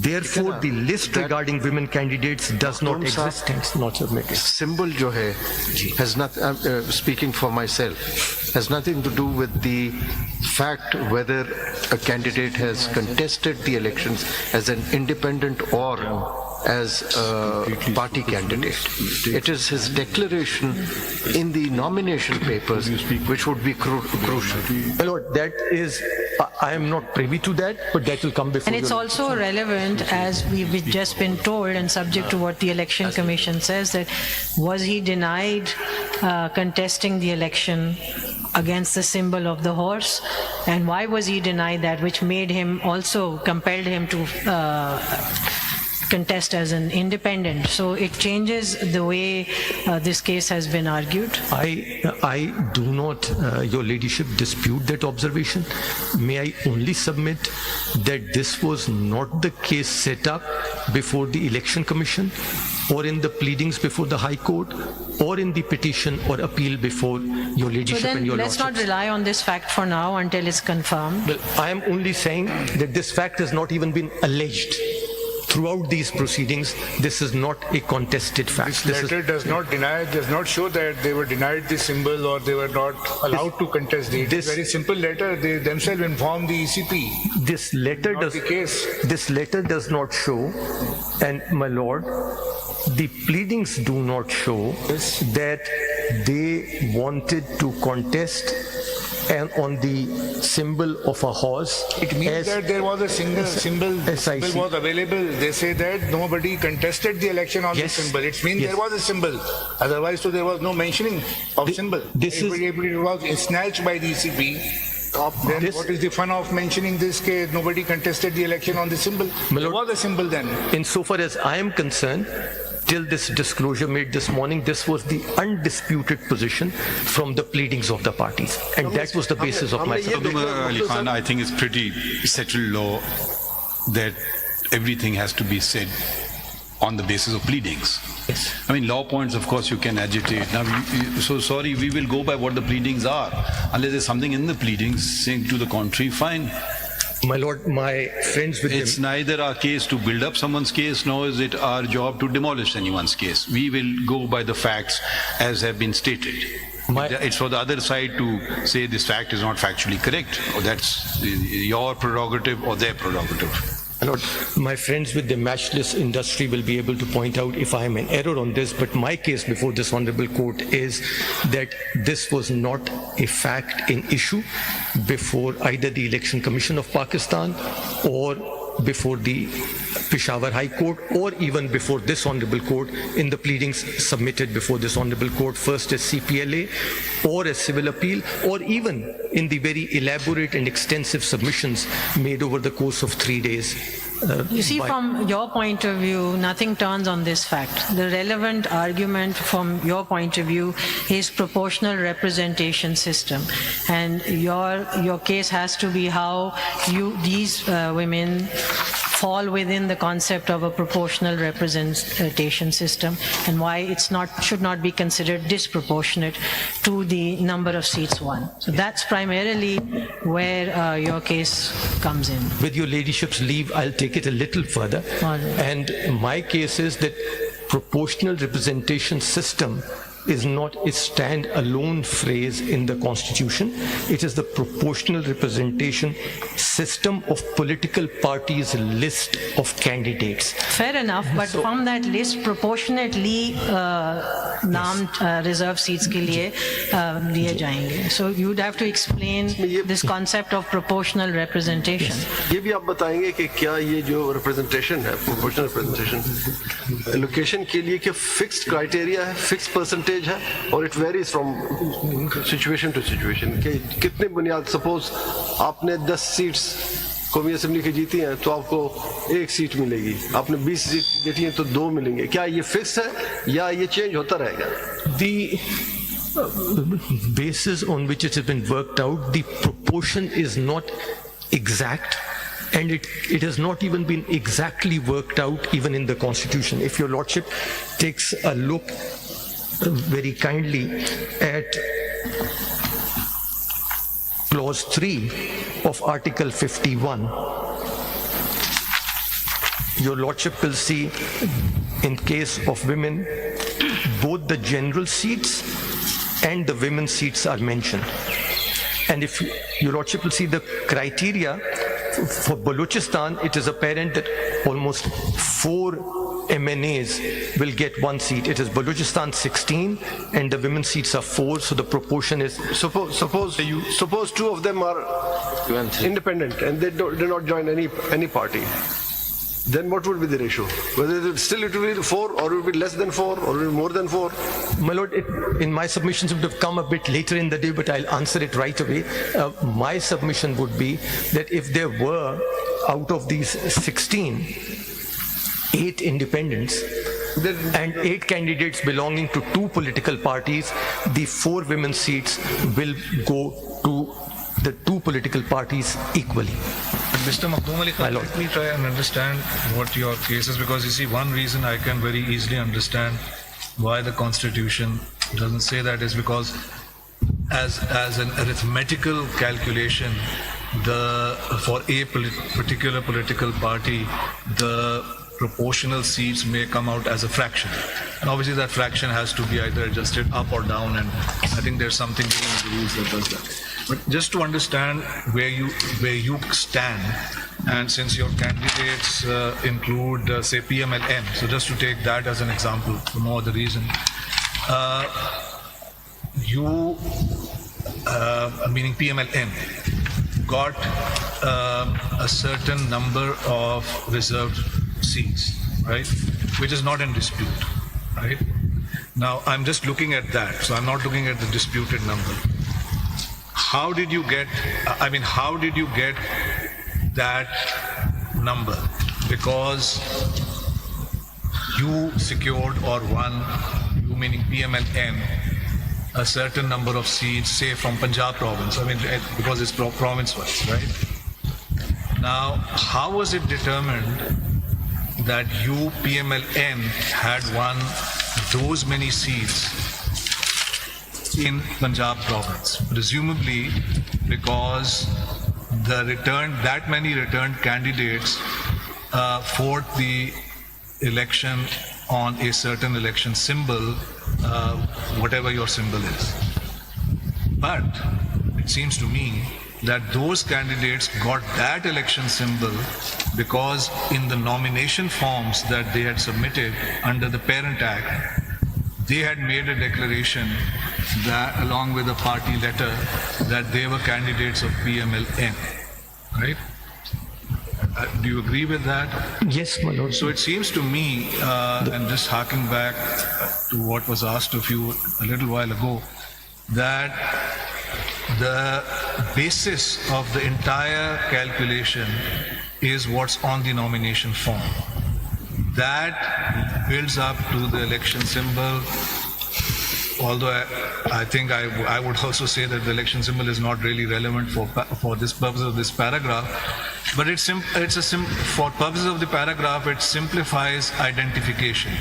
Therefore, the list regarding women candidates does not exist and is not submitted. Symbol jo hai has not, speaking for myself, has nothing to do with the fact whether a candidate has contested the elections as an independent or as a party candidate. It is his declaration in the nomination papers which would be crucial. My lord, that is, I am not privy to that, but that will come before. And it's also relevant, as we've just been told, and subject to what the Election Commission says, that was he denied contesting the election against the symbol of the horse, and why was he denied that, which made him also, compelled him to contest as an independent. So it changes the way this case has been argued. I do not, your ladyship, dispute that observation. May I only submit that this was not the case set up before the Election Commission, or in the pleadings before the High Court, or in the petition or appeal before your ladyship So then and your let's lordships. not rely on this fact for now until it's confirmed. Well, I am only saying that this fact has not even been alleged. Throughout these proceedings, this is not a contested fact. This letter does not show that they were denied the symbol or they were not allowed to contest it. It's a very simple letter. They themselves inform the ECP. This letter Not does. the case. This letter does not show, and my lord, the pleadings do not show that they wanted to contest and on the symbol of a horse. It means that there was a symbol was available. They say that nobody contested the election on the symbol. It means there was a symbol. Otherwise, so there was no mentioning of symbol. It was snatched by the ECB. Then what is the fun of mentioning this case? Nobody contested the election on the symbol. There was a symbol then. Insofar as I am concerned, till this disclosure made this morning, this was the undisputed position from the pleadings of the parties. And that was the basis of my submission. Ali Khan, I think it's pretty settled law that everything has to be said on the basis of pleadings. Yes. I mean, law points, of course, you can agitate. Now, so sorry, we will go by what the pleadings are. Unless there's something in the pleadings saying to the contrary, fine. My lord, my friends with It's neither our case to build up someone's case, nor is it our job to demolish anyone's case. We will go by the facts as have been stated. It's for the other side to say this fact is not factually correct, or that's your prerogative or their prerogative. My lord, my friends with the matchless industry will be able to point out if I am in error on this, but my case before this honorable court is that this was not a fact in issue before either the Election Commission of Pakistan or before the Peshawar High Court, or even before this honorable court in the pleadings submitted before this honorable court, first as CPLA or as civil appeal, or even in the very elaborate and extensive submissions made over the course of 3 days. You see, from your point of view, nothing turns on this fact. The relevant argument from your point of view is proportional representation system. And your case has to be how these women fall within the concept of a proportional representation system, and why it's should not be considered disproportionate to the number of seats won. So that's primarily where your case comes in. With your ladyship's leave, I'll take it a little further. And my case is that proportional representation system is not a stand-alone phrase in the Constitution. It is the proportional representation system of political parties' list of candidates. Fair enough, but from that list, proportionately named reserve seats के लिए लिए जाएंगे. So you would have to explain this concept of proportional representation. ये भी आप बताएंगे कि क्या ये जो representation है, proportional representation, allocation के लिए क्या fixed criteria है, fixed percentage है, और it varies from situation to situation. कि कितने बुनियाद, suppose आपने 10 सीट्स कौमी असेंबली की जीती हैं तो आपको 1 सीट मिलेगी, आपने 20 सीट जीती हैं तो 2 मिलेंगे. क्या ये फिक्स है या ये चेंज होता रहेगा? The basis on which it has been worked out, the proportion is not exact, and it has not even been exactly worked out even in the Constitution. If your lordship takes a look very kindly at clause 3 of Article 51, Your Lordship will see, in case of women, both the general seats and the women's seats are mentioned. And if Your Lordship will see the criteria, for Balochistan, it is apparent that almost 4 MNAs will get 1 seat. It is Balochistan 16 and the women's seats are 4, so the proportion is... Suppose 2 of them are independent and they do not join any party. Then what would be the ratio? Whether it will be 4 or it will be less than 4 or it will be more than 4? My Lord, in my submissions it would have come a bit later in the day, but I'll answer it right away. My submission would be that if there were, out of these 16, 8 independents and 8 candidates belonging to 2 political parties, the 4 women's seats will go to the 2 political parties equally. Mr. Makhdoom Ali Khan, let me try and understand what your case is, because you see, one reason I can very easily understand why the Constitution doesn't say that is because as an arithmetical calculation, for a particular political party, the proportional seats may come out as a fraction. And obviously that fraction has to be either adjusted up or down, and I think there's something in the rules that does that. But just to understand where you stand, and since your candidates include, say, PMLN, so just to take that as an example for no other reason, meaning PMLN, got a certain number of reserved seats, right, which is not in dispute, right? Now, I'm just looking at that, so I'm not looking at the disputed number. How did you get that number? Because you secured or won, you meaning PMLN, a certain number of seats, say from Punjab province, because it's province-wise, right? Now, how was it determined that you, PMLN, had won those many seats in Punjab province? Presumably because that many returned candidates fought the election on a certain election symbol, whatever your symbol is. But it seems to me that those candidates got that election symbol because in the nomination forms that they had submitted under the Parent Act, they had made a declaration that, along with a party letter, that they were candidates of PMLN, right? Do you agree with that? Yes, my Lord. So it seems to me, and just harking back to what was asked of you a little while ago, that the basis of the entire calculation is what's on the nomination form. That builds up to the election symbol, although I think I would also say that the election symbol is not really relevant for this purpose of this paragraph, but for purposes of the paragraph, it simplifies identification.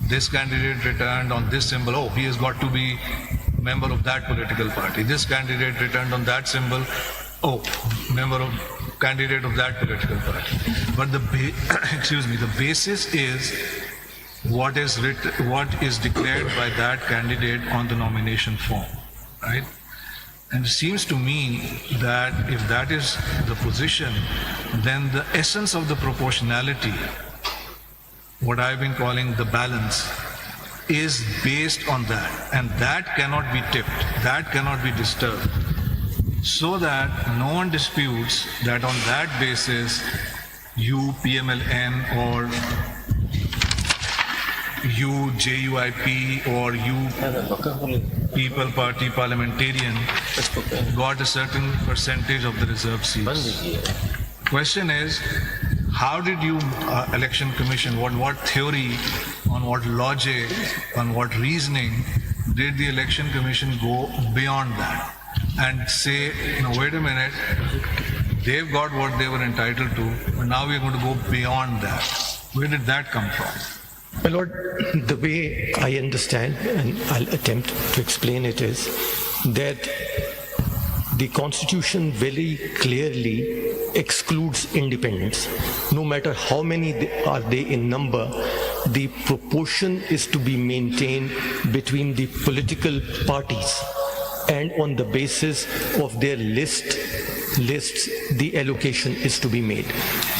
This candidate returned on this symbol, oh, he has got to be member of that political party. This candidate returned on that symbol, oh, candidate of that political party. But the basis is what is declared by that candidate on the nomination form, right? And it seems to me that if that is the position, then the essence of the proportionality, what I've been calling the balance, is based on that, and that cannot be tipped, that cannot be disturbed, so that no one disputes that on that basis you, PMLN, or you, JUIP, or you, People Party parliamentarian, got a certain percentage of the reserved seats. Question is, how did you, Election Commission, what theory, on what logic, on what reasoning did the Election Commission go beyond that and say, no, wait a minute, they've got what they were entitled to, but now we're going to go beyond that. Where did that come from? My Lord, the way I understand, and I'll attempt to explain it, is that the Constitution very clearly excludes independents. No matter how many are they in number, the proportion is to be maintained between the political parties, and on the basis of their lists, the allocation is to be made.